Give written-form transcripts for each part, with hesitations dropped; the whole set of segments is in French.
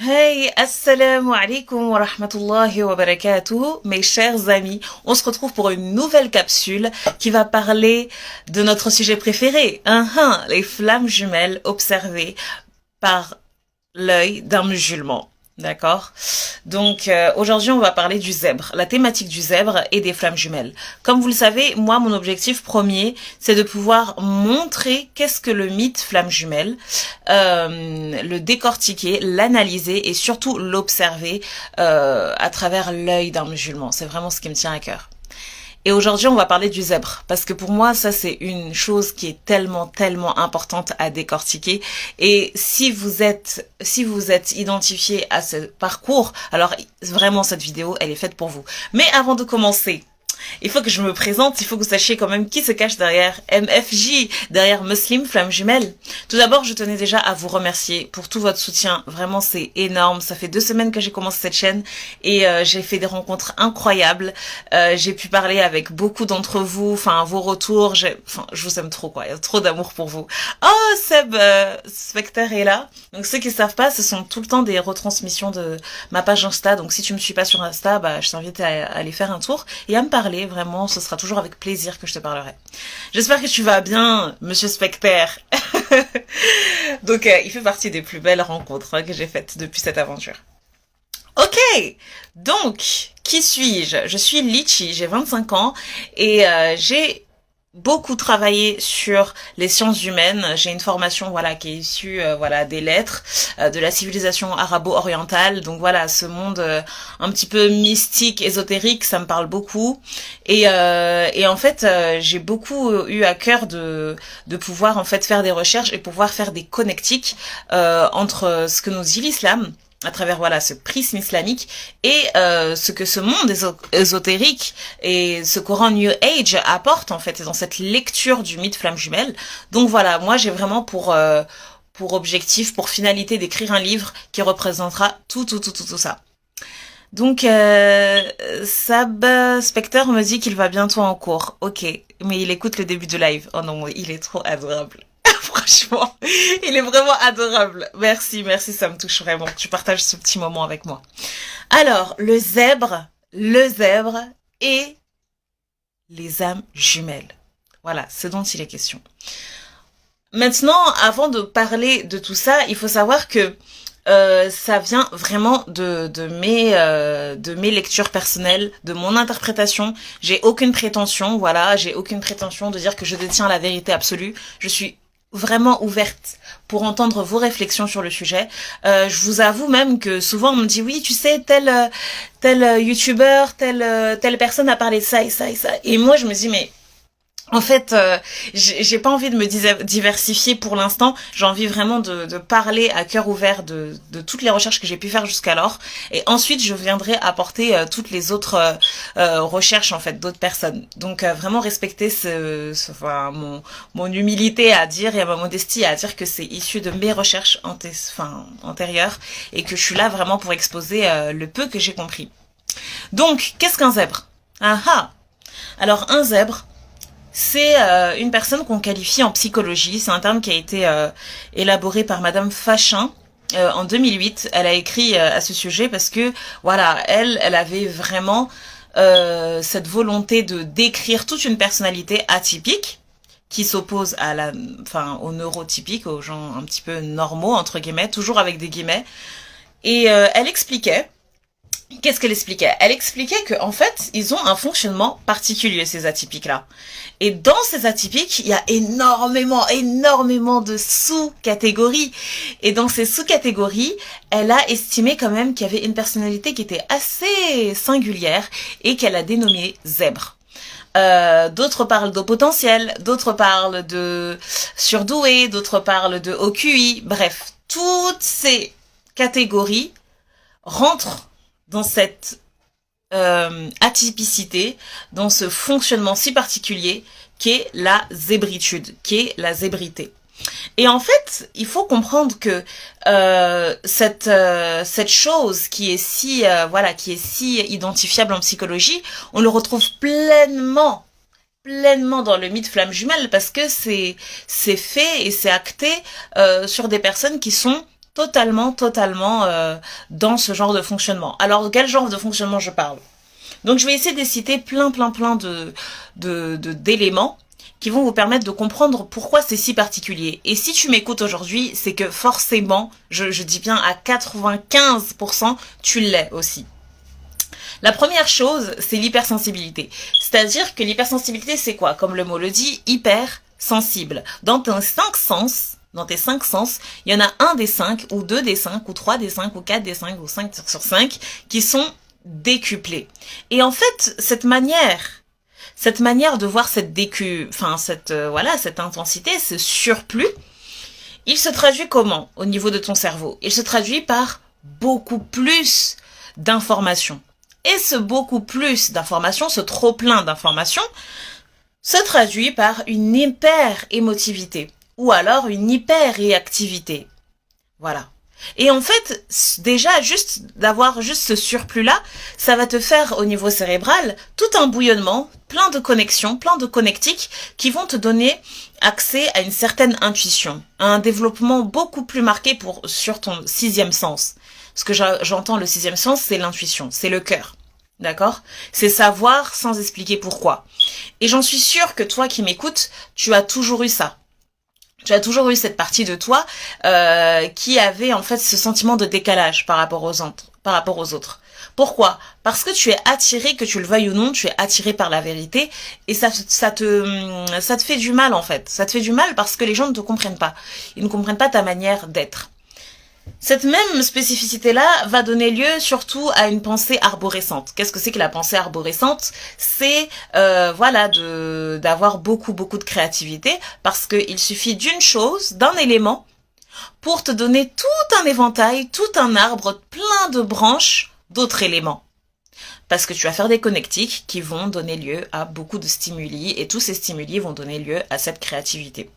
Hey, assalamu alaikum wa rahmatullahi wa barakatuh, mes chers amis. On se retrouve pour une nouvelle capsule qui va parler de notre sujet préféré, les flammes jumelles observées par l'œil d'un musulman. D'accord. Donc aujourd'hui on va parler du zèbre, la thématique du zèbre et des flammes jumelles. Comme vous le savez, moi mon objectif premier c'est de pouvoir montrer qu'est-ce que le mythe flamme jumelle, le décortiquer, l'analyser et surtout l'observer à travers l'œil d'un musulman. C'est vraiment ce qui me tient à cœur. Et aujourd'hui, on va parler du zèbre, parce que pour moi, ça c'est une chose qui est tellement importante à décortiquer. Et si vous êtes identifié à ce parcours, alors vraiment cette vidéo, elle est faite pour vous. Mais avant de commencer, il faut que je me présente, il faut que vous sachiez quand même qui se cache derrière MFJ, derrière Muslim Flamme Jumelle. Tout d'abord, je tenais déjà à vous remercier pour tout votre soutien. Vraiment, c'est énorme. Ça fait 2 semaines que j'ai commencé cette chaîne et j'ai fait des rencontres incroyables. J'ai pu parler avec beaucoup d'entre vous, vos retours. Je vous aime trop, quoi. Il y a trop d'amour pour vous. Oh, Seb Specter est là. Donc, ceux qui savent pas, ce sont tout le temps des retransmissions de ma page Insta. Donc, si tu me suis pas sur Insta, je t'invite à aller faire un tour et à me parler. Vraiment, ce sera toujours avec plaisir que je te parlerai. J'espère que tu vas bien, Monsieur Specter. Donc, il fait partie des plus belles rencontres que j'ai faites depuis cette aventure. Ok, donc, qui suis-je? Je suis Litchi, j'ai 25 ans et j'ai beaucoup travaillé sur les sciences humaines. J'ai une formation qui est issue des lettres, de la civilisation arabo-orientale. Donc voilà, ce monde un petit peu mystique, ésotérique, ça me parle beaucoup. Et en fait, j'ai beaucoup eu à cœur de pouvoir en fait faire des recherches et pouvoir faire des connectiques entre ce que nous dit l'islam à travers ce prisme islamique et ce que ce monde ésotérique et ce Coran New Age apporte en fait dans cette lecture du mythe flamme jumelle. Donc voilà, moi j'ai vraiment pour objectif, pour finalité d'écrire un livre qui représentera tout ça. Donc Sab Specter me dit qu'il va bientôt en cours. Ok, mais il écoute le début du live. Oh non, il est trop adorable. Franchement, il est vraiment adorable. Merci, ça me touche vraiment que tu partages ce petit moment avec moi. Alors, le zèbre et les âmes jumelles. Voilà, ce dont il est question. Maintenant, avant de parler de tout ça, il faut savoir que ça vient vraiment de mes lectures personnelles, de mon interprétation. J'ai aucune prétention, j'ai aucune prétention de dire que je détiens la vérité absolue. Je suis vraiment ouverte pour entendre vos réflexions sur le sujet. Je vous avoue même que souvent on me dit oui, tu sais, tel youtubeur, telle personne a parlé de ça et ça et ça. Et moi je me dis mais en fait, j'ai pas envie de me diversifier pour l'instant. J'ai envie vraiment de parler à cœur ouvert de toutes les recherches que j'ai pu faire jusqu'alors. Et ensuite, je viendrai apporter toutes les autres recherches en fait d'autres personnes. Donc vraiment respecter mon humilité à dire et ma modestie à dire que c'est issu de mes recherches antérieures et que je suis là vraiment pour exposer le peu que j'ai compris. Donc, qu'est-ce qu'un zèbre? Alors un zèbre, c'est une personne qu'on qualifie en psychologie. C'est un terme qui a été élaboré par Madame Fachin en 2008. Elle a écrit à ce sujet parce que elle avait vraiment cette volonté de décrire toute une personnalité atypique qui s'oppose aux neurotypiques, aux gens un petit peu normaux entre guillemets, toujours avec des guillemets. Et elle expliquait. Qu'est-ce qu'elle expliquait? Elle expliquait que en fait, ils ont un fonctionnement particulier, ces atypiques-là. Et dans ces atypiques, il y a énormément de sous-catégories. Et dans ces sous-catégories, elle a estimé quand même qu'il y avait une personnalité qui était assez singulière et qu'elle a dénommée zèbre. D'autres parlent d'eau potentiel, d'autres parlent de surdoué, d'autres parlent de haut QI. Bref, toutes ces catégories rentrent dans cette atypicité, dans ce fonctionnement si particulier qu'est la zébritude, qu'est la zébrité. Et en fait, il faut comprendre que cette chose qui est si identifiable en psychologie, on le retrouve pleinement dans le mythe flamme jumelle parce que c'est fait et c'est acté sur des personnes qui sont totalement dans ce genre de fonctionnement. Alors, de quel genre de fonctionnement je parle? Donc, je vais essayer de citer plein d'éléments qui vont vous permettre de comprendre pourquoi c'est si particulier. Et si tu m'écoutes aujourd'hui, c'est que forcément, je dis bien à 95%, tu l'es aussi. La première chose, c'est l'hypersensibilité. C'est-à-dire que l'hypersensibilité, c'est quoi? Comme le mot le dit, hyper sensible. Dans tes cinq sens, il y en a un des 5, ou 2 des 5, ou 3 des 5, ou 4 des 5, ou 5 sur 5, qui sont décuplés. Et en fait, cette manière de voir cette cette intensité, ce surplus, il se traduit comment au niveau de ton cerveau? Il se traduit par beaucoup plus d'informations. Et ce beaucoup plus d'informations, ce trop plein d'informations, se traduit par une hyper-émotivité ou alors une hyper-réactivité. Voilà. Et en fait, déjà, d'avoir ce surplus-là, ça va te faire au niveau cérébral tout un bouillonnement, plein de connexions, plein de connectiques qui vont te donner accès à une certaine intuition, à un développement beaucoup plus marqué sur ton sixième sens. Ce que j'entends, le sixième sens, c'est l'intuition, c'est le cœur. D'accord? C'est savoir sans expliquer pourquoi. Et j'en suis sûre que toi qui m'écoutes, tu as toujours eu ça. Tu as toujours eu cette partie de toi qui avait en fait ce sentiment de décalage par rapport aux autres. Pourquoi? Parce que tu es attiré, que tu le veuilles ou non, tu es attiré par la vérité et ça te fait du mal en fait. Ça te fait du mal parce que les gens ne te comprennent pas. Ils ne comprennent pas ta manière d'être. Cette même spécificité-là va donner lieu surtout à une pensée arborescente. Qu'est-ce que c'est que la pensée arborescente? C'est d'avoir beaucoup de créativité parce qu'il suffit d'une chose, d'un élément, pour te donner tout un éventail, tout un arbre plein de branches d'autres éléments. Parce que tu vas faire des connectiques qui vont donner lieu à beaucoup de stimuli et tous ces stimuli vont donner lieu à cette créativité.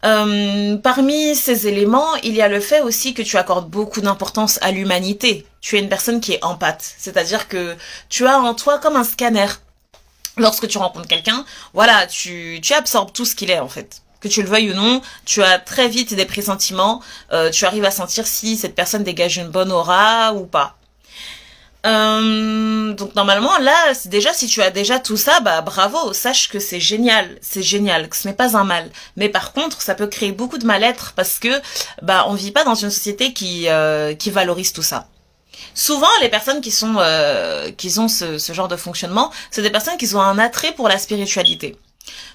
Parmi ces éléments, il y a le fait aussi que tu accordes beaucoup d'importance à l'humanité. Tu es une personne qui est empathe, c'est-à-dire que tu as en toi comme un scanner. Lorsque tu rencontres quelqu'un, voilà, tu absorbes tout ce qu'il est en fait. Que tu le veuilles ou non, tu as très vite des pressentiments, tu arrives à sentir si cette personne dégage une bonne aura ou pas. Donc normalement là, déjà si tu as déjà tout ça, bah bravo, sache que c'est génial, que ce n'est pas un mal. Mais par contre, ça peut créer beaucoup de mal-être parce que bah on vit pas dans une société qui valorise tout ça. Souvent, les personnes qui ont ce genre de fonctionnement, c'est des personnes qui ont un attrait pour la spiritualité.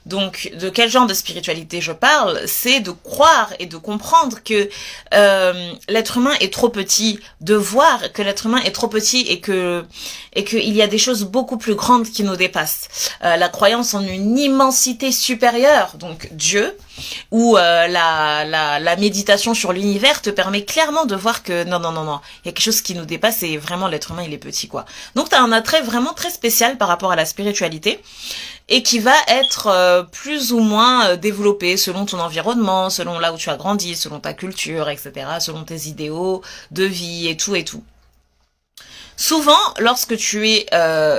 Donc, de quel genre de spiritualité je parle? C'est de croire et de comprendre que l'être humain est trop petit, de voir que l'être humain est trop petit et qu'il y a des choses beaucoup plus grandes qui nous dépassent. La croyance en une immensité supérieure, donc Dieu, ou la méditation sur l'univers te permet clairement de voir que non, il y a quelque chose qui nous dépasse et vraiment l'être humain il est petit quoi. Donc t'as un attrait vraiment très spécial par rapport à la spiritualité et qui va être plus ou moins développé selon ton environnement, selon là où tu as grandi, selon ta culture, etc., selon tes idéaux de vie et tout et tout. Souvent, lorsque tu es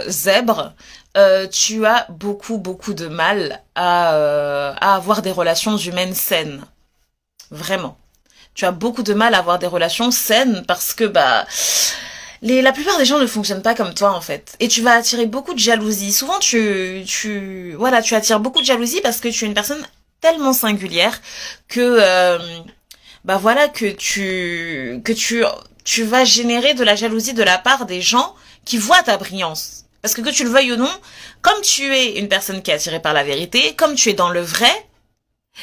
zèbre, tu as beaucoup de mal à avoir des relations humaines saines. Vraiment. Tu as beaucoup de mal à avoir des relations saines parce que la plupart des gens ne fonctionnent pas comme toi en fait. Et tu vas attirer beaucoup de jalousie. Souvent tu attires beaucoup de jalousie parce que tu es une personne tellement singulière que tu vas générer de la jalousie de la part des gens qui voient ta brillance. Parce que tu le veuilles ou non, comme tu es une personne qui est attirée par la vérité, comme tu es dans le vrai,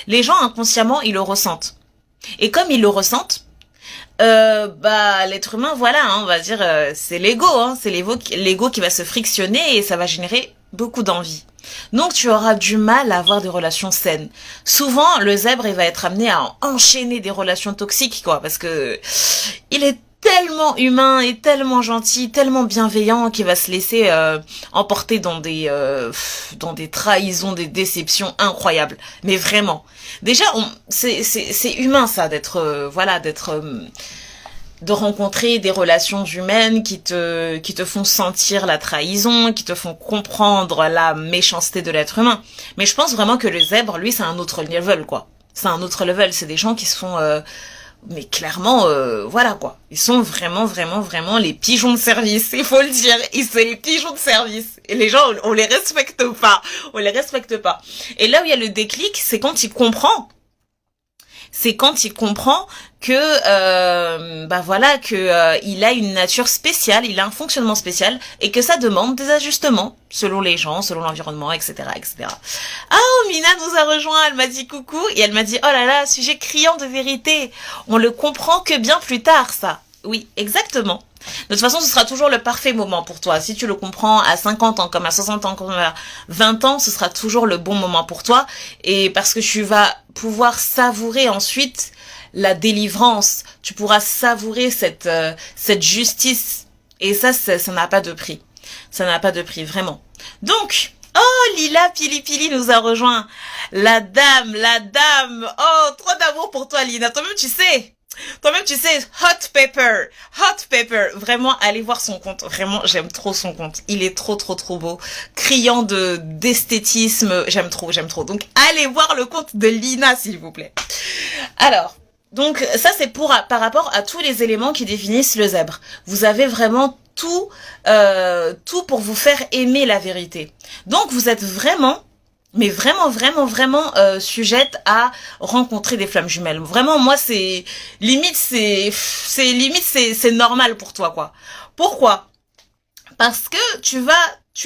les gens inconsciemment ils le ressentent. Et comme ils le ressentent, l'être humain, voilà, on va dire, c'est l'ego, c'est l'ego qui va se frictionner et ça va générer beaucoup d'envie. Donc tu auras du mal à avoir des relations saines. Souvent, le zèbre, il va être amené à enchaîner des relations toxiques, quoi, parce que il est tellement humain et tellement gentil, tellement bienveillant qu'il va se laisser emporter dans des trahisons, des déceptions incroyables. Mais vraiment. Déjà, c'est humain ça de rencontrer des relations humaines qui te font sentir la trahison, qui te font comprendre la méchanceté de l'être humain. Mais je pense vraiment que le zèbre, lui, c'est un autre level, quoi. C'est un autre level. C'est des gens qui se font mais clairement, voilà quoi. Ils sont vraiment, vraiment, vraiment les pigeons de service. Il faut le dire. C'est les pigeons de service. Et les gens, on les respecte pas. On les respecte pas. Et là où il y a le déclic, c'est quand il comprend. C'est quand il comprend que voilà que il a une nature spéciale, il a un fonctionnement spécial et que ça demande des ajustements selon les gens, selon l'environnement, etc., etc. Ah, oh, Mina nous a rejoint, elle m'a dit coucou et elle m'a dit oh là là, sujet criant de vérité. On le comprend que bien plus tard, ça. Oui, exactement. De toute façon, ce sera toujours le parfait moment pour toi. Si tu le comprends à 50 ans, comme à 60 ans, comme à 20 ans, ce sera toujours le bon moment pour toi. Et parce que tu vas pouvoir savourer ensuite la délivrance. Tu pourras savourer cette justice. Et ça n'a pas de prix. Ça n'a pas de prix, vraiment. Donc, oh, Lila Pili Pili nous a rejoint. La dame. Oh, trop d'amour pour toi, Lina. Toi-même, tu sais, Hot Pepper, vraiment, allez voir son compte, vraiment, j'aime trop son compte, il est trop beau, criant d'esthétisme, j'aime trop, donc allez voir le compte de Lina, s'il vous plaît. Alors, donc, ça c'est par rapport à tous les éléments qui définissent le zèbre. Vous avez vraiment tout pour vous faire aimer la vérité. Donc, vous êtes vraiment, mais vraiment sujette à rencontrer des flammes jumelles. Vraiment, moi, c'est normal pour toi, quoi. Pourquoi? Parce que tu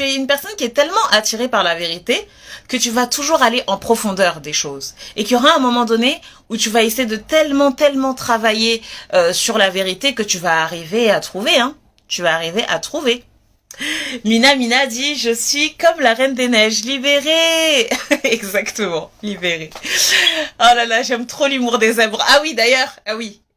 es une personne qui est tellement attirée par la vérité que tu vas toujours aller en profondeur des choses. Et qu'il y aura un moment donné où tu vas essayer de tellement travailler sur la vérité que tu vas arriver à trouver, hein. Tu vas arriver à trouver. Mina dit, je suis comme la Reine des Neiges, libérée. Exactement, libérée. Oh là là, j'aime trop l'humour des zèbres. Ah oui, d'ailleurs,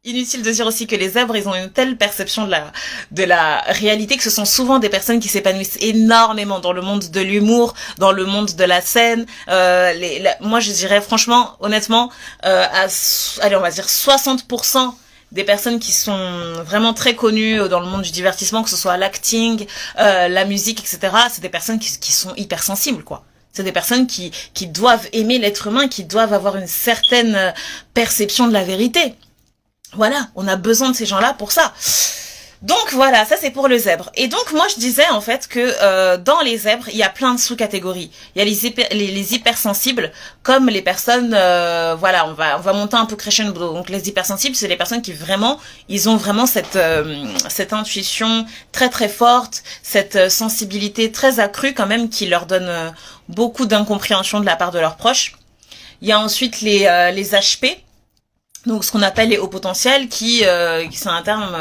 inutile de dire aussi que les zèbres, ils ont une telle perception de la réalité que ce sont souvent des personnes qui s'épanouissent énormément dans le monde de l'humour, dans le monde de la scène. Moi, je dirais franchement, honnêtement, allez, on va dire 60%. Des personnes qui sont vraiment très connues dans le monde du divertissement, que ce soit l'acting, la musique, etc. C'est des personnes qui sont hypersensibles, quoi. C'est des personnes qui doivent aimer l'être humain, qui doivent avoir une certaine perception de la vérité. Voilà, on a besoin de ces gens-là pour ça. Donc voilà, ça c'est pour le zèbre. Et donc moi je disais en fait que dans les zèbres, il y a plein de sous-catégories. Il y a les hypersensibles, comme les personnes, voilà, on va monter un peu crescendo. Donc les hypersensibles, c'est les personnes qui vraiment, ils ont vraiment cette intuition très forte, cette sensibilité très accrue quand même, qui leur donne beaucoup d'incompréhension de la part de leurs proches. Il y a ensuite les HP. Donc ce qu'on appelle les hauts potentiels, qui c'est un terme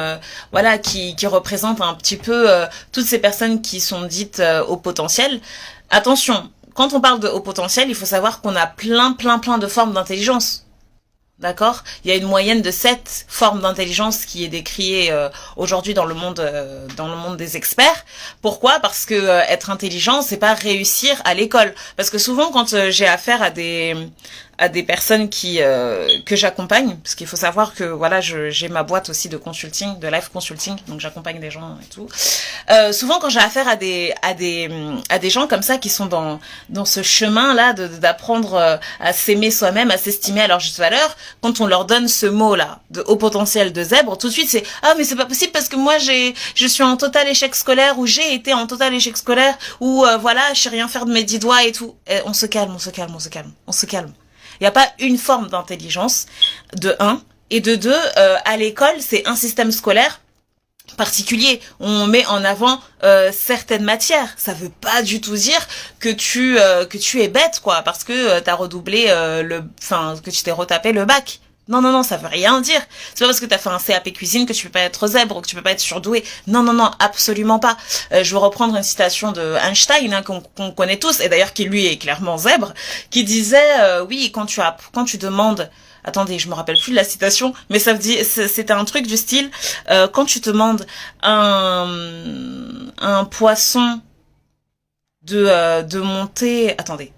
voilà qui représente un petit peu toutes ces personnes qui sont dites hauts potentiels. Attention, quand on parle de hauts potentiels, il faut savoir qu'on a plein de formes d'intelligence. D'accord? Il y a une moyenne de 7 formes d'intelligence qui est décriée aujourd'hui dans le monde des experts. Pourquoi? Parce que être intelligent, c'est pas réussir à l'école. Parce que souvent quand j'ai affaire à des personnes que j'accompagne, parce qu'il faut savoir que voilà, j'ai ma boîte aussi de consulting, de life consulting, donc j'accompagne des gens et tout. Souvent quand j'ai affaire à des gens comme ça qui sont dans ce chemin là d'apprendre à s'aimer soi-même, à s'estimer à leur juste valeur, quand on leur donne ce mot là de haut potentiel de zèbre, tout de suite c'est ah mais c'est pas possible parce que moi je suis en total échec scolaire, ou j'ai été en total échec scolaire, ou voilà, je sais rien faire de mes 10 doigts et tout. Et on se calme. Il n'y a pas une forme d'intelligence, de 1. Et de 2, à l'école, c'est un système scolaire particulier. On met en avant certaines matières. Ça veut pas du tout dire que tu es bête, quoi, parce que t'as redoublé que tu t'es retapé le bac. Non, ça veut rien dire. C'est pas parce que t'as fait un CAP cuisine que tu peux pas être zèbre ou que tu peux pas être surdoué. Non, absolument pas. Je veux reprendre une citation de Einstein, hein, qu'on connaît tous, et d'ailleurs qui lui est clairement zèbre, qui disait oui, quand tu demandes, attendez, je me rappelle plus de la citation, mais c'était un truc du style quand tu demandes un poisson de monter, attendez,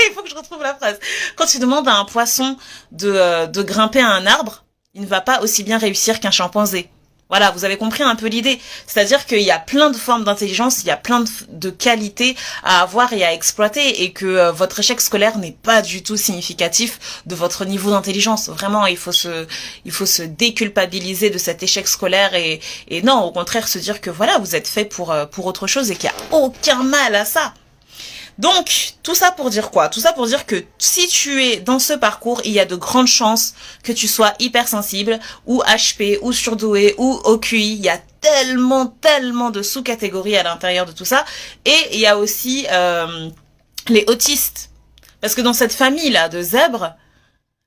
il faut que je retrouve la phrase. Quand tu demandes à un poisson de grimper à un arbre, il ne va pas aussi bien réussir qu'un chimpanzé. Voilà, vous avez compris un peu l'idée. C'est-à-dire qu'il y a plein de formes d'intelligence, il y a plein de qualités à avoir et à exploiter, et que votre échec scolaire n'est pas du tout significatif de votre niveau d'intelligence. Vraiment, il faut se déculpabiliser de cet échec scolaire et non, au contraire, se dire que voilà, vous êtes fait pour autre chose et qu'il n'y a aucun mal à ça. Donc, tout ça pour dire quoi? Tout ça pour dire que si tu es dans ce parcours, il y a de grandes chances que tu sois hypersensible, ou HP, ou surdoué, ou OQI. Il y a tellement de sous-catégories à l'intérieur de tout ça. Et il y a aussi les autistes. Parce que dans cette famille-là de zèbres,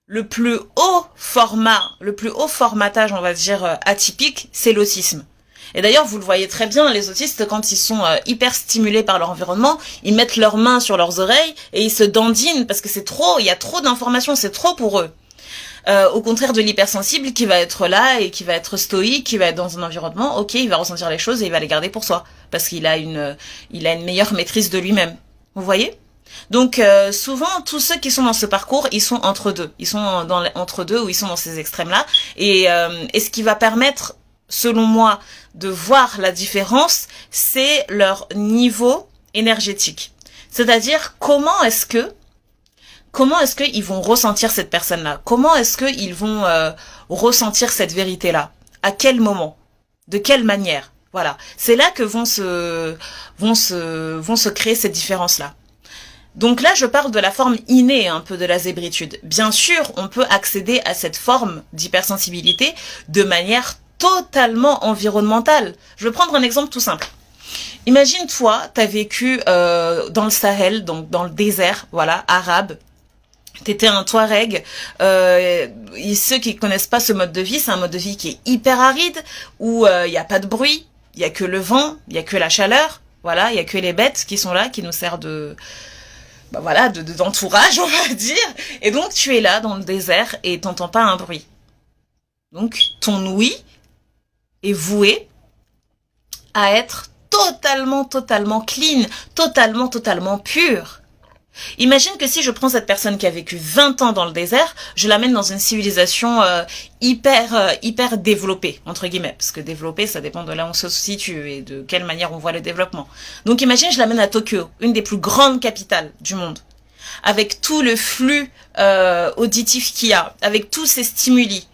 le plus haut formatage, on va dire, atypique, c'est l'autisme. Et d'ailleurs, vous le voyez très bien, les autistes, quand ils sont hyper stimulés par leur environnement, ils mettent leurs mains sur leurs oreilles et ils se dandinent parce que c'est trop, il y a trop d'informations, c'est trop pour eux. Au contraire de l'hypersensible qui va être là et qui va être stoïque, qui va être dans un environnement, ok, il va ressentir les choses et il va les garder pour soi parce qu'il a une meilleure maîtrise de lui-même. Vous voyez ? Donc souvent tous ceux qui sont dans ce parcours, ils sont entre deux, ils sont entre deux ou ils sont dans ces extrêmes-là et ce qui va permettre, selon moi, de voir la différence, c'est leur niveau énergétique. C'est-à-dire comment est-ce que ils vont ressentir cette personne-là? Comment est-ce que ils vont ressentir cette vérité-là? À quel moment? De quelle manière? Voilà. C'est là que vont se créer cette différence-là. Donc là, je parle de la forme innée un peu de la zébritude. Bien sûr, on peut accéder à cette forme d'hypersensibilité de manière totalement environnementale. Je vais prendre un exemple tout simple. Imagine toi, t'as vécu dans le Sahel, donc dans le désert, voilà, arabe. T'étais un Touareg. Ceux qui connaissent pas ce mode de vie, c'est un mode de vie qui est hyper aride, où il y a pas de bruit, il y a que le vent, il y a que la chaleur, voilà, il y a que les bêtes qui sont là, qui nous servent d'entourage, on va dire. Et donc tu es là dans le désert et t'entends pas un bruit. Donc ton ouïe est voué à être totalement clean, totalement pur. Imagine que si je prends cette personne qui a vécu 20 ans dans le désert, je l'amène dans une civilisation hyper développée, entre guillemets, parce que développée, ça dépend de là où on se situe et de quelle manière on voit le développement. Donc imagine, je l'amène à Tokyo, une des plus grandes capitales du monde, avec tout le flux auditif qu'il y a, avec tous ces stimuli.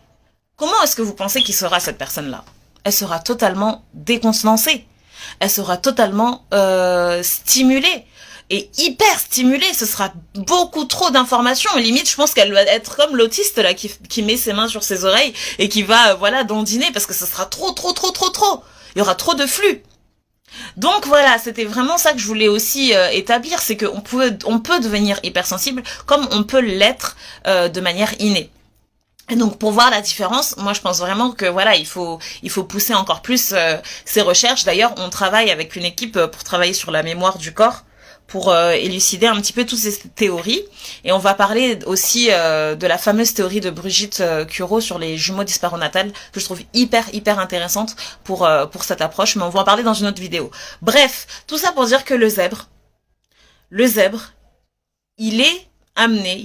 Comment est-ce que vous pensez qu'il sera cette personne-là? Elle sera totalement décontenancée. Elle sera totalement stimulée. Et hyper stimulée. Ce sera beaucoup trop d'informations. Limite, je pense qu'elle va être comme l'autiste là qui met ses mains sur ses oreilles et qui va dandiner parce que ce sera trop. Il y aura trop de flux. Donc voilà, c'était vraiment ça que je voulais aussi établir, c'est qu'on peut devenir hypersensible comme on peut l'être de manière innée. Et donc pour voir la différence, moi je pense vraiment que voilà, il faut pousser encore plus ces recherches. D'ailleurs, on travaille avec une équipe pour travailler sur la mémoire du corps, pour élucider un petit peu toutes ces théories. Et on va parler aussi de la fameuse théorie de Brigitte Cureau sur les jumeaux disparonatales, que je trouve hyper intéressante pour cette approche, mais on va en parler dans une autre vidéo. Bref, tout ça pour dire que le zèbre, il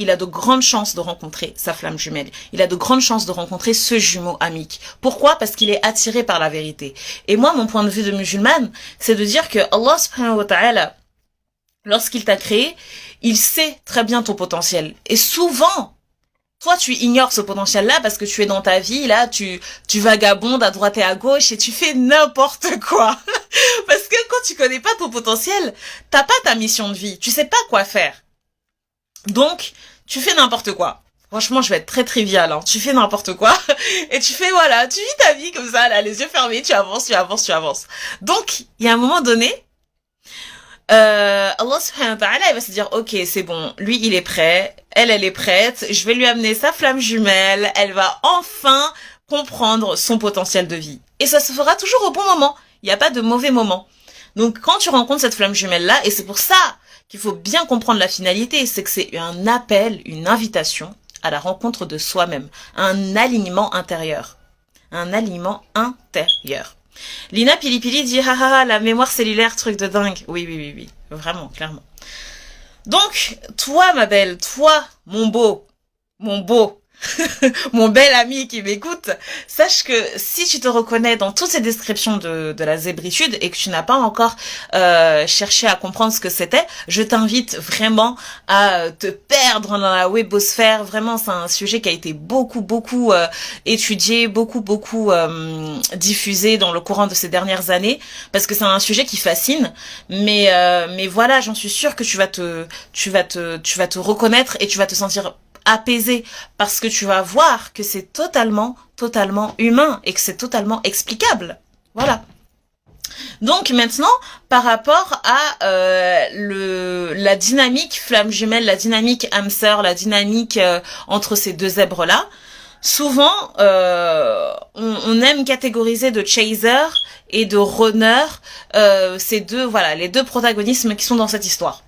a de grandes chances de rencontrer sa flamme jumelle. Il a de grandes chances de rencontrer ce jumeau amique. Pourquoi? Parce qu'il est attiré par la vérité. Et moi, mon point de vue de musulmane, c'est de dire que Allah subhanahu wa ta'ala, lorsqu'il t'a créé, il sait très bien ton potentiel. Et souvent, toi, tu ignores ce potentiel-là parce que tu es dans ta vie, là, tu vagabondes à droite et à gauche et tu fais n'importe quoi. Parce que quand tu connais pas ton potentiel, t'as pas ta mission de vie. Tu sais pas quoi faire. Donc, tu fais n'importe quoi. Franchement, je vais être très trivial, hein. Tu fais n'importe quoi. Et tu fais, voilà, tu vis ta vie comme ça, là, les yeux fermés, tu avances. Donc, il y a un moment donné, Allah subhanahu wa ta'ala, il va se dire, ok, c'est bon, lui, il est prêt, elle est prête, je vais lui amener sa flamme jumelle, elle va enfin comprendre son potentiel de vie. Et ça se fera toujours au bon moment. Il n'y a pas de mauvais moment. Donc, quand tu rencontres cette flamme jumelle-là, et c'est pour ça qu'il faut bien comprendre la finalité, c'est que c'est un appel, une invitation à la rencontre de soi-même, un alignement intérieur. Lina Pilipili dit haha, la mémoire cellulaire, truc de dingue. Oui, vraiment, clairement. Donc, toi ma belle, toi mon beau, mon bel ami qui m'écoute, sache que si tu te reconnais dans toutes ces descriptions de la zébritude et que tu n'as pas encore cherché à comprendre ce que c'était, je t'invite vraiment à te perdre dans la webosphère. Vraiment, c'est un sujet qui a été beaucoup étudié, beaucoup diffusé dans le courant de ces dernières années, parce que c'est un sujet qui fascine. Mais voilà, j'en suis sûre que tu vas te reconnaître et tu vas te sentir apaisé parce que tu vas voir que c'est totalement humain et que c'est totalement explicable. Voilà. Donc maintenant, par rapport à la dynamique flamme jumelle, la dynamique âme sœur, la dynamique entre ces deux zèbres-là, souvent on aime catégoriser de chaser et de runner ces deux, voilà, les deux protagonismes qui sont dans cette histoire.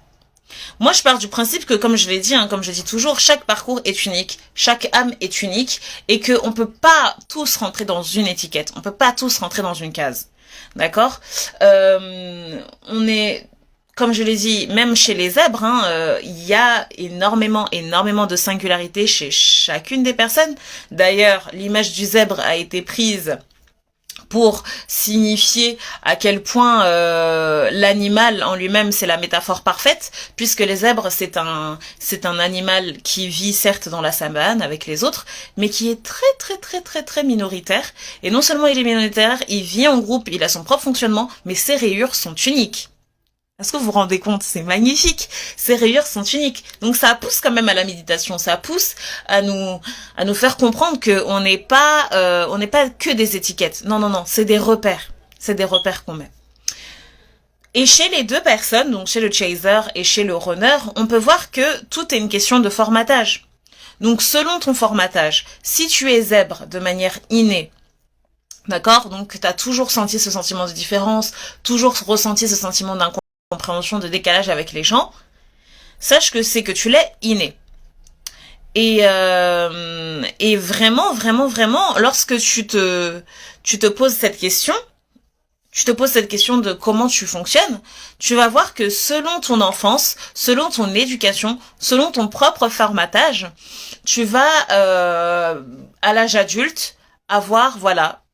Moi, je pars du principe que, comme je l'ai dit, comme je dis toujours, chaque parcours est unique, chaque âme est unique, et que on peut pas tous rentrer dans une étiquette, on peut pas tous rentrer dans une case, d'accord. On est, comme je l'ai dit, même chez les zèbres, il y a énormément de singularités chez chacune des personnes. D'ailleurs, l'image du zèbre a été prise pour signifier à quel point l'animal en lui-même c'est la métaphore parfaite, puisque les zèbres c'est un animal qui vit certes dans la savane avec les autres, mais qui est très minoritaire. Et non seulement il est minoritaire, il vit en groupe, il a son propre fonctionnement, mais ses rayures sont uniques. Est-ce que vous vous rendez compte? C'est magnifique. Ces rayures sont uniques. Donc ça pousse quand même à la méditation. Ça pousse à nous faire comprendre que on n'est pas que des étiquettes. Non. C'est des repères. C'est des repères qu'on met. Et chez les deux personnes, donc chez le chaser et chez le runner, on peut voir que tout est une question de formatage. Donc selon ton formatage, si tu es zèbre de manière innée, d'accord? Donc tu as toujours senti ce sentiment de différence, toujours ressenti ce sentiment d'incompréhension, de décalage avec les gens, sache que c'est que tu l'es inné. Et vraiment, lorsque tu te poses cette question, de comment tu fonctionnes, tu vas voir que selon ton enfance, selon ton éducation, selon ton propre formatage, tu vas à l'âge adulte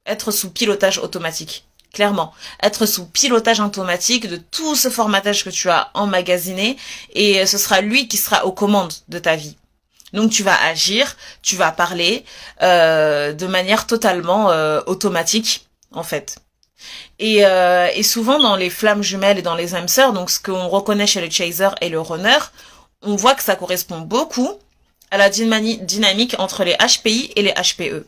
être sous pilotage automatique. Clairement, être sous pilotage automatique de tout ce formatage que tu as emmagasiné, et ce sera lui qui sera aux commandes de ta vie. Donc tu vas agir, tu vas parler de manière totalement automatique en fait. Et souvent dans les flammes jumelles et dans les âmes sœurs, donc ce qu'on reconnaît chez le chaser et le runner, on voit que ça correspond beaucoup à la dynamique entre les HPI et les HPE.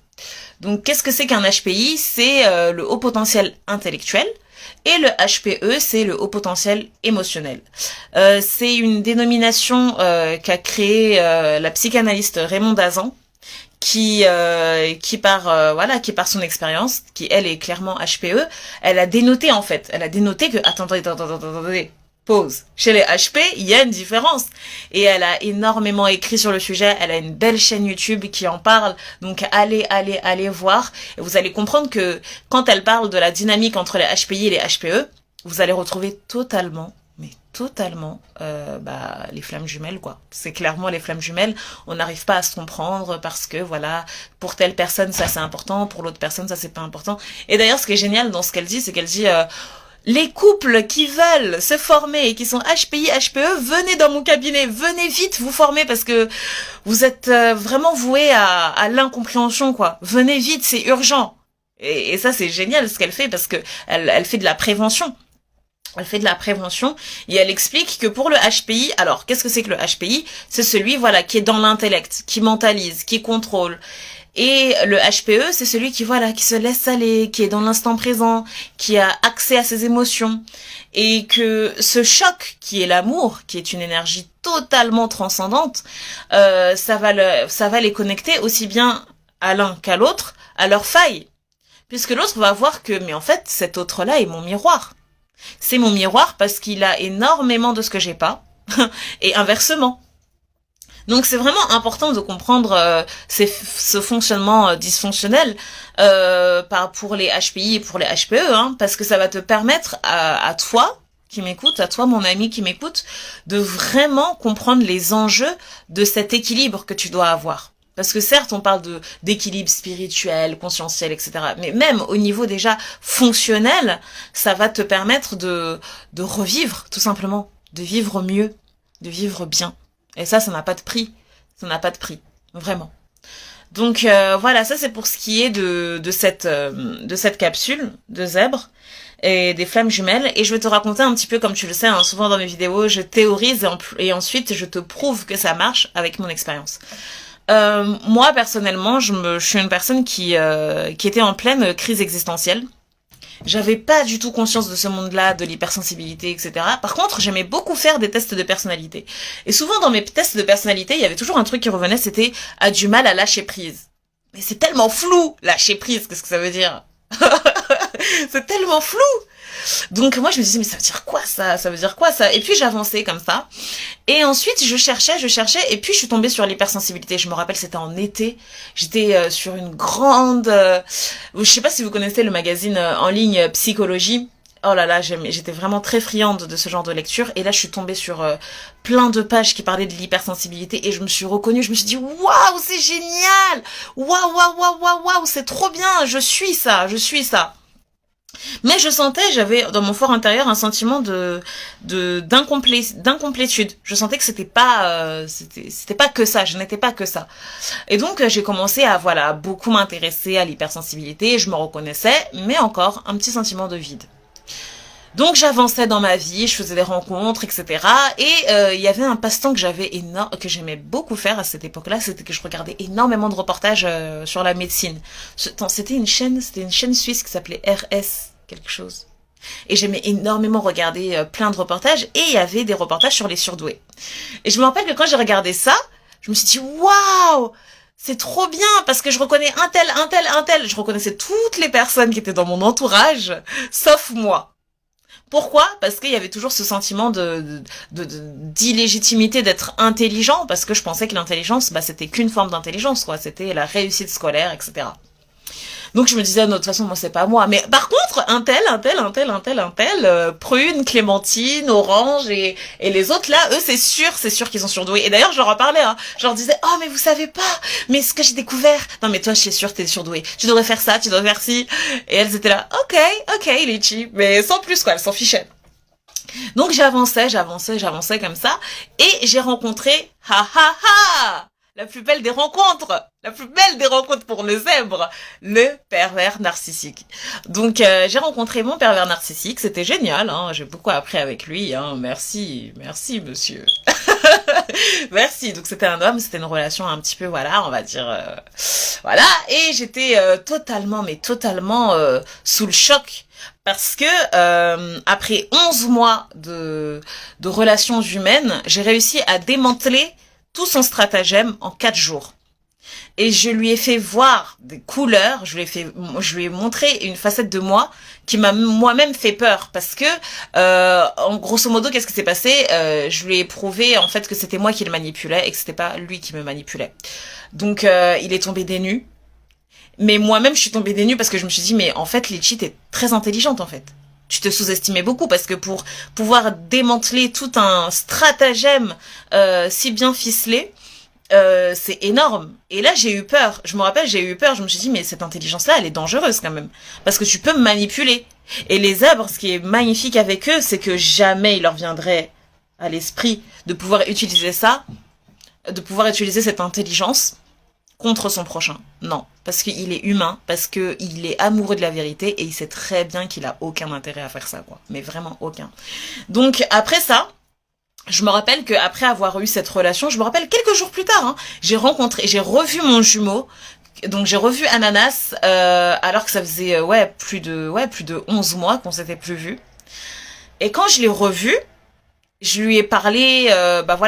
Donc, qu'est-ce que c'est qu'un HPI? C'est le haut potentiel intellectuel, et le HPE, c'est le haut potentiel émotionnel. C'est une dénomination qu'a créée la psychanalyste Raymond Dazan, qui par son expérience, qui elle est clairement HPE, elle a dénoté que attendez, pause. Chez les HP, il y a une différence. Et elle a énormément écrit sur le sujet. Elle a une belle chaîne YouTube qui en parle. Donc allez voir. Et vous allez comprendre que quand elle parle de la dynamique entre les HPI et les HPE, vous allez retrouver totalement les flammes jumelles, quoi. C'est clairement les flammes jumelles. On n'arrive pas à se comprendre parce que voilà, pour telle personne ça c'est important, pour l'autre personne ça c'est pas important. Et d'ailleurs ce qui est génial dans ce qu'elle dit, c'est qu'elle dit les couples qui veulent se former et qui sont HPI, HPE, venez dans mon cabinet, venez vite vous former parce que vous êtes vraiment voués à l'incompréhension, quoi. Venez vite, c'est urgent. Et ça, c'est génial ce qu'elle fait parce que elle fait de la prévention. Elle fait de la prévention et elle explique que pour le HPI, alors qu'est-ce que c'est que le HPI? C'est celui, qui est dans l'intellect, qui mentalise, qui contrôle. Et le HPE, c'est celui qui se laisse aller, qui est dans l'instant présent, qui a accès à ses émotions. Et que ce choc qui est l'amour, qui est une énergie totalement transcendante, ça va les connecter aussi bien à l'un qu'à l'autre, à leurs failles. Puisque l'autre va voir que, mais en fait, cet autre-là est mon miroir. C'est mon miroir parce qu'il a énormément de ce que j'ai pas, et inversement. Donc c'est vraiment important de comprendre ce fonctionnement dysfonctionnel pour les HPI et pour les HPE, parce que ça va te permettre à toi qui m'écoute, à toi mon ami qui m'écoute, de vraiment comprendre les enjeux de cet équilibre que tu dois avoir. Parce que certes, on parle d'équilibre spirituel, conscientiel, etc. Mais même au niveau déjà fonctionnel, ça va te permettre de revivre, tout simplement. De vivre mieux, de vivre bien. Et ça n'a pas de prix. Ça n'a pas de prix. Vraiment. Donc voilà, ça c'est pour ce qui est de cette capsule de zèbre et des flammes jumelles. Et je vais te raconter un petit peu, comme tu le sais, hein, souvent dans mes vidéos, je théorise et ensuite je te prouve que ça marche avec mon expérience. Moi personnellement, je suis une personne qui était en pleine crise existentielle. J'avais pas du tout conscience de ce monde-là, de l'hypersensibilité, etc. Par contre, j'aimais beaucoup faire des tests de personnalité. Et souvent, dans mes tests de personnalité, il y avait toujours un truc qui revenait, c'était « a du mal à lâcher prise ». Mais c'est tellement flou, lâcher prise, qu'est-ce que ça veut dire? C'est tellement flou. Donc moi je me disais mais ça veut dire quoi ça? Ça veut dire quoi ça? Et puis j'avançais comme ça. Et ensuite je cherchais et puis je suis tombée sur l'hypersensibilité. Je me rappelle c'était en été. J'étais sur une grande je sais pas si vous connaissez le magazine en ligne Psychologie. Oh là là, j'étais vraiment très friande de ce genre de lecture. Et là, je suis tombée sur plein de pages qui parlaient de l'hypersensibilité et je me suis reconnue. Je me suis dit, waouh, c'est génial! Waouh, c'est trop bien! Je suis ça. Mais je sentais, j'avais dans mon fort intérieur un sentiment d'incomplétude. Je sentais que c'était pas que ça, je n'étais pas que ça. Et donc j'ai commencé à beaucoup m'intéresser à l'hypersensibilité, je me reconnaissais, mais encore un petit sentiment de vide. Donc j'avançais dans ma vie, je faisais des rencontres, etc. Et il y avait un passe-temps que que j'aimais beaucoup faire à cette époque-là, c'était que je regardais énormément de reportages sur la médecine. C'était une chaîne suisse qui s'appelait RS quelque chose. Et j'aimais énormément regarder plein de reportages et il y avait des reportages sur les surdoués. Et je me rappelle que quand j'ai regardé ça, je me suis dit waouh, c'est trop bien parce que je reconnais un tel. Je reconnaissais toutes les personnes qui étaient dans mon entourage, sauf moi. Pourquoi? Parce qu'il y avait toujours ce sentiment d'illégitimité d'être intelligent, parce que je pensais que l'intelligence, c'était qu'une forme d'intelligence, quoi. C'était la réussite scolaire, etc. Donc je me disais, non, de toute façon, moi, c'est pas moi. Mais par contre, un tel, prune, clémentine, orange et les autres, là, eux, c'est sûr qu'ils sont surdoués. Et d'ailleurs, je leur en parlais, hein. Je leur disais, oh, mais vous savez pas, mais ce que j'ai découvert. Non, mais toi, je suis sûre, t'es surdoué. Tu devrais faire ça, tu devrais faire ci. Et elles étaient là, ok, Litchi. Mais sans plus, quoi, elles s'en fichaient. Donc j'avançais comme ça. Et j'ai rencontré, la plus belle des rencontres pour le zèbre, le pervers narcissique. Donc j'ai rencontré mon pervers narcissique, c'était génial, hein, j'ai beaucoup appris avec lui, hein, merci monsieur. Merci. Donc c'était un homme, c'était une relation un petit peu on va dire voilà, et j'étais totalement sous le choc. Parce que après 11 mois de relations humaines, j'ai réussi à démanteler tout son stratagème en 4 jours. Et je lui ai fait voir des couleurs, je lui ai montré une facette de moi qui m'a moi-même fait peur parce que en grosso modo qu'est-ce qui s'est passé, je lui ai prouvé en fait que c'était moi qui le manipulais et que c'était pas lui qui me manipulait. Donc il est tombé des nues. Mais moi-même je suis tombée des nues parce que je me suis dit mais en fait Litchi t'es très intelligente en fait. Tu te sous-estimais beaucoup parce que pour pouvoir démanteler tout un stratagème si bien ficelé, c'est énorme. Et là, j'ai eu peur. Je me rappelle, j'ai eu peur. Je me suis dit, mais cette intelligence-là, elle est dangereuse quand même. Parce que tu peux me manipuler. Et les zèbres, ce qui est magnifique avec eux, c'est que jamais il leur viendrait à l'esprit de pouvoir utiliser ça, de pouvoir utiliser cette intelligence contre son prochain. Non. Parce qu'il est humain, parce qu'il est amoureux de la vérité et il sait très bien qu'il a aucun intérêt à faire ça, quoi. Mais vraiment aucun. Donc, après ça, je me rappelle qu'après avoir eu cette relation, je me rappelle quelques jours plus tard, hein, j'ai revu mon jumeau. Donc j'ai revu Ananas, alors que ça faisait plus de 11 mois qu'on s'était plus vu. Et quand je l'ai revu, je lui ai parlé,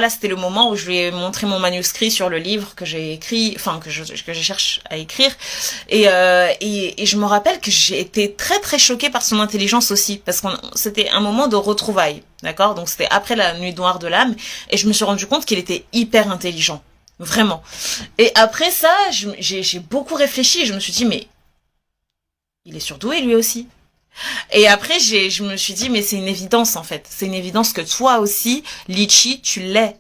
c'était le moment où je lui ai montré mon manuscrit sur le livre que j'ai écrit, enfin que je cherche à écrire, et je me rappelle que j'ai été très très choquée par son intelligence aussi, parce que c'était un moment de retrouvailles, d'accord, donc c'était après la nuit noire de l'âme, et je me suis rendu compte qu'il était hyper intelligent, vraiment. Et après ça, j'ai beaucoup réfléchi, et je me suis dit mais il est surdoué lui aussi. Et après, je me suis dit, mais c'est une évidence, en fait. C'est une évidence que toi aussi, Litchi, tu l'es.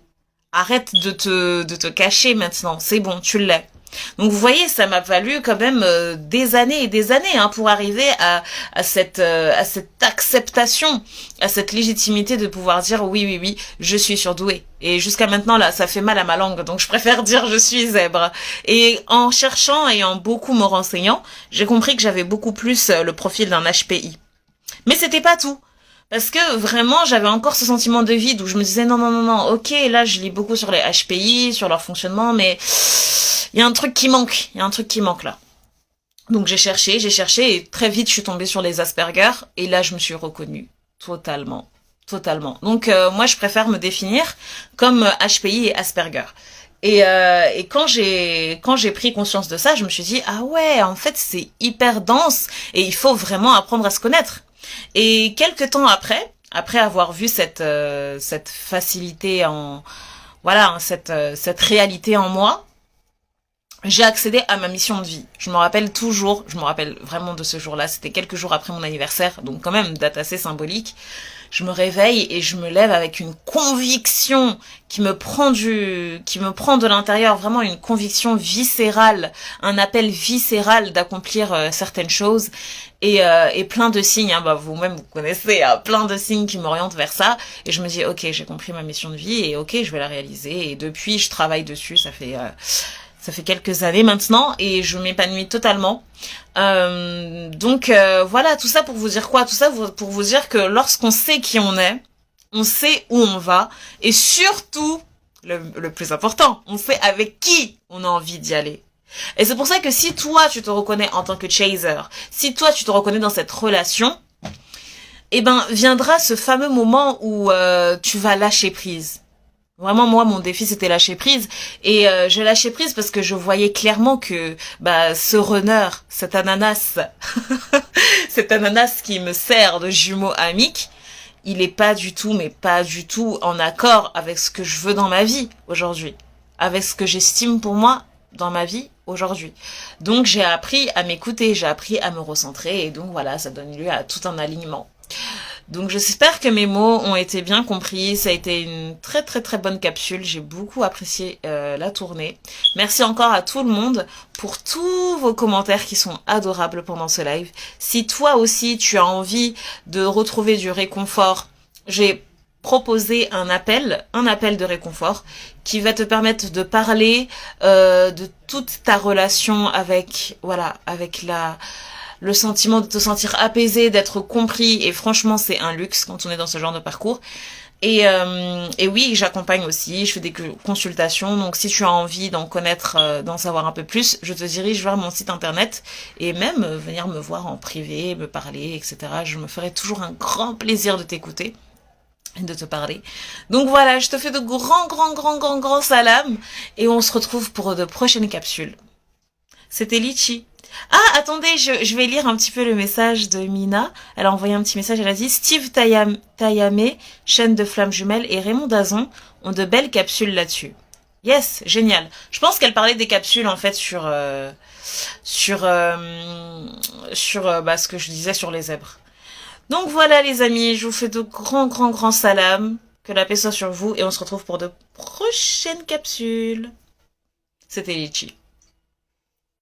Arrête de te cacher maintenant. C'est bon, tu l'es. Donc vous voyez, ça m'a valu quand même des années et des années hein, pour arriver à cette acceptation, à cette légitimité de pouvoir dire oui, oui, oui, je suis surdouée. Et jusqu'à maintenant, là, ça fait mal à ma langue, donc je préfère dire je suis zèbre. Et en cherchant et en beaucoup me renseignant, j'ai compris que j'avais beaucoup plus le profil d'un HPI. Mais c'était pas tout. Parce que vraiment, j'avais encore ce sentiment de vide où je me disais non, non, non, non, ok, là je lis beaucoup sur les HPI, sur leur fonctionnement, mais il y a un truc qui manque, il y a un truc qui manque là. Donc j'ai cherché, et très vite je suis tombée sur les Asperger, et là je me suis reconnue totalement, totalement. Donc moi je préfère me définir comme HPI et Asperger. Et quand j'ai pris conscience de ça, je me suis dit ah ouais, en fait c'est hyper dense et il faut vraiment apprendre à se connaître. Et quelques temps après avoir vu cette facilité en voilà cette réalité en moi, j'ai accédé à ma mission de vie. Je me rappelle vraiment de ce jour-là. C'était quelques jours après mon anniversaire, donc quand même date assez symbolique. Je me réveille et je me lève avec une conviction qui me prend de l'intérieur, vraiment une conviction viscérale, un appel viscéral d'accomplir certaines choses et plein de signes, hein, bah vous-même vous connaissez, hein, plein de signes qui m'orientent vers ça et je me dis ok, j'ai compris ma mission de vie et ok, je vais la réaliser et depuis je travaille dessus, ça fait quelques années maintenant et je m'épanouis totalement. Donc voilà, tout ça pour vous dire quoi? Tout ça pour vous dire que lorsqu'on sait qui on est, on sait où on va et surtout, le plus important, on sait avec qui on a envie d'y aller. Et c'est pour ça que si toi tu te reconnais en tant que chaser, si toi tu te reconnais dans cette relation, eh ben viendra ce fameux moment où tu vas lâcher prise. Vraiment, moi, mon défi, c'était lâcher prise. Et je lâchais prise parce que je voyais clairement que ce runner, cet ananas, cet ananas qui me sert de jumeau amique, il est pas du tout, mais pas du tout en accord avec ce que je veux dans ma vie aujourd'hui. Avec ce que j'estime pour moi dans ma vie aujourd'hui. Donc, j'ai appris à m'écouter, j'ai appris à me recentrer. Et donc, voilà, ça donne lieu à tout un alignement. Donc j'espère que mes mots ont été bien compris. Ça a été une très très très bonne capsule. J'ai beaucoup apprécié la tournée. Merci encore à tout le monde pour tous vos commentaires qui sont adorables pendant ce live. Si toi aussi tu as envie de retrouver du réconfort, j'ai proposé un appel de réconfort qui va te permettre de parler de toute ta relation avec le sentiment de te sentir apaisé, d'être compris, et franchement c'est un luxe quand on est dans ce genre de parcours. Et oui, j'accompagne aussi, je fais des consultations, donc si tu as envie d'en connaître, d'en savoir un peu plus, je te dirige vers mon site internet, et même venir me voir en privé, me parler, etc. Je me ferai toujours un grand plaisir de t'écouter et de te parler. Donc voilà, je te fais de grands salams, et on se retrouve pour de prochaines capsules. C'était Litchi. Ah, attendez, je vais lire un petit peu le message de Mina. Elle a envoyé un petit message, elle a dit « Steve Tayame, chaîne de flammes jumelles et Raymond Dazon ont de belles capsules là-dessus. » Yes, génial. Je pense qu'elle parlait des capsules en fait sur ce que je disais sur les zèbres. Donc voilà les amis, je vous fais de grands salams. Que la paix soit sur vous et on se retrouve pour de prochaines capsules. C'était Litchi.